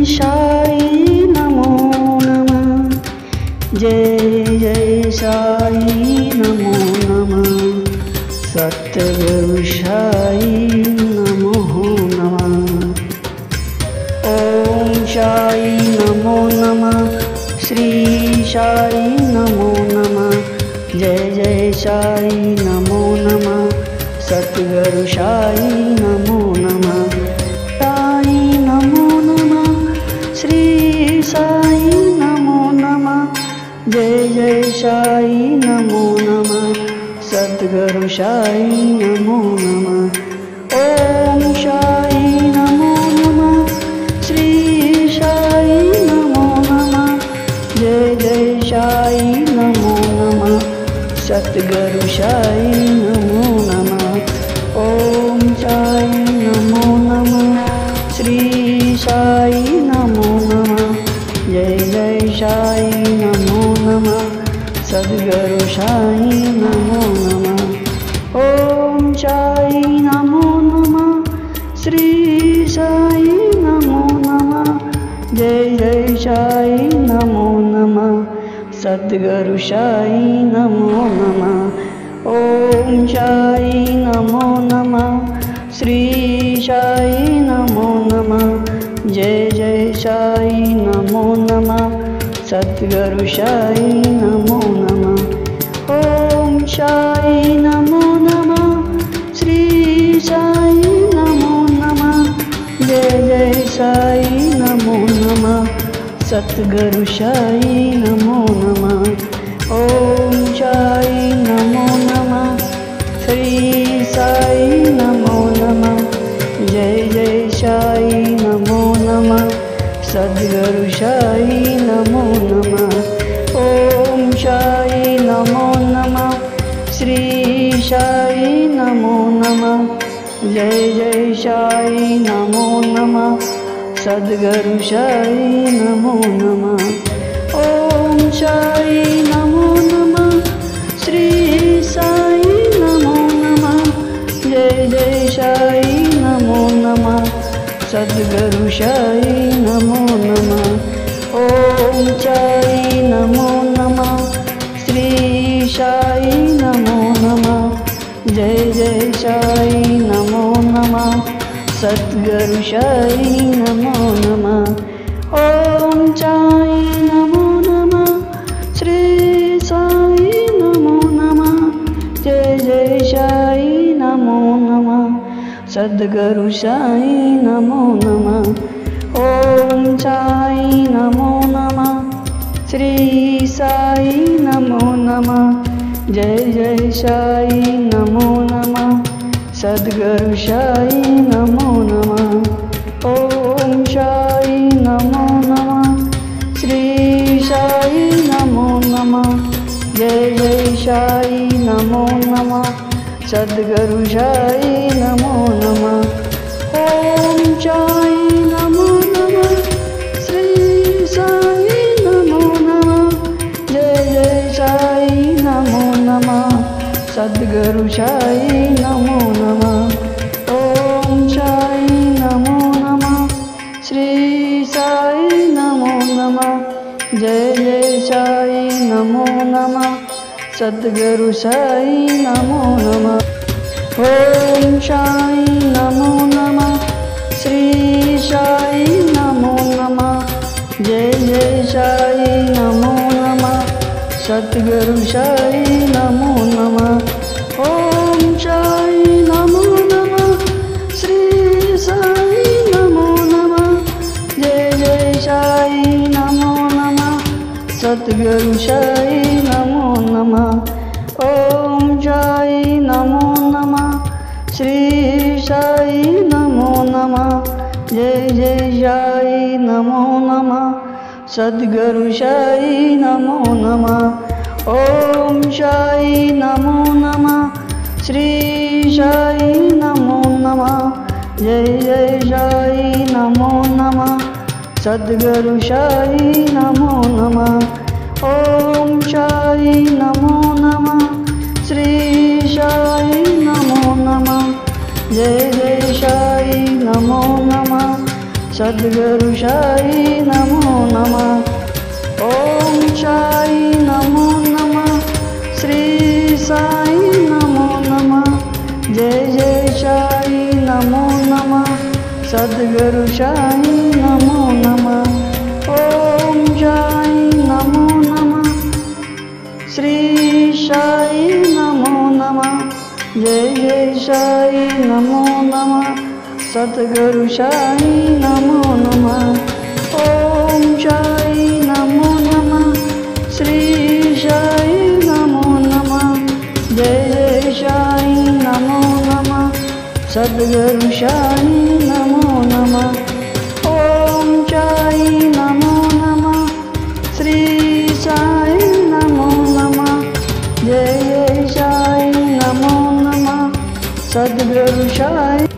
साई नमो नमः। जय जय साई नमो नमः। सद्गुरु साई नमो नमः। ओम साई नमो नमः। श्री साई नमो नमः। जय जय साई नमो नमः। सद्गुरु साई नमो नमः। साई नमो नमः। श्री साई नमो नमः। जय जय साई नमो नमः। सद्गुरु साई नमो नमः। ओम साई नमो नमः। श्री साई नमो नमः। जय जय साई नमो नमः। सद्गुरु साई नमो नमः। ओम साई नमो नमः। श्री साई नमो नमः। जय जय साई नमो नमः। सद्गुरु साई नमो नमः। ओम साई नमो नमः। श्री साई नमो नमः। जय जय साई नमो नमः। सद्गुरु साई नमो नमः। ओम साई नमो नमः। श्री साई नमो नमः। जय जय साई नमो नमः। सद्गुरु साई नमो नमः। ओम साई नमो नमः। श्री साई नमो नमः। जय जय साई नमो नमः। सद्गुरु साई नमो नमः। ओम साई नमो नमः। श्री साई नमो नमः। जय जय साई नमो नमः। सद्गुरु साई नमो नमः। ओम साई नमो नमः। श्री साई नमो नमः। जय जय साई नमो नमः। सद्गुरु साई नमो नमः। ओम साई नमो नमः। श्री साई नमो नमः। जय जय साई नमो नमः। सद्गुरु साई नमो नमः। ओम साई नमो नमः। श्री साई नमो नमः। जय जय साई नमो नमः। सद्गुरु साई नमो नमः। ओम साई नमो नमः। श्री साई नमो नमः। जय जय साई नमो नमः। सद्गुरु साई नमो नमः। ओम साई नमो नमः। श्री साई नमो नमः। जय जय साई नमो नमः। सद्गुरु साई नमो नमः। ओम साई नमो नमः। श्री साई नमो नमः। जय जय साई नमो नमः। सद्गुरु साई नमो नमः। ओम साई नमो नमः। श्री साई नमो नमः। जय जय साई नमो नमः। सद्गुरु साई नमो नमः। ओम साई नमो नमः। श्री साई नमो नमः। जय जय साई नमो नमः। सद्गुरु साई नमो नमः। ओम साई नमो नमः। श्री साई नमो नमः। जय जय साई नमो नमः। सद्गुरु साई नमो नमः। ओम साई नमो नमः। श्री साई नमो नमः। जय जय साई नमो नमः। सद्गुरु साई नमो नमः। ओम साई नमो नमः। श्री साई नमो नमः। जय जय साई नमो नमः। सद्गुरु साई नमो नमः। ओम साई नमो नमः। श्री साई नमो नमः। जय जय साई नमो नमः। सद्गुरु साई नमो नमः। ओम साई नमो नमः। श्री साई नमो नमः। जय जय साई नमो नमः। सद्गुरु साई नमो नमः। ओम साई नमो नमः, श्री साई नमो नमः, जय जय साई नमो नमः, सद्गुरु साई नमो नमः। ओम साई नमो नमः, श्री साई नमो नमः, जय जय साई नमो नमः, सद्गुरु साई नमो नमः। ओम साई नमो नमः, श्री साई नमो नमः, जय जय साई नमो नमः, सद्गुरु साई नमो नमः। ओम साई नमो नमः, श्री साई नमो नमः, जय जय साई नमो नमः, सद्गुरु साई।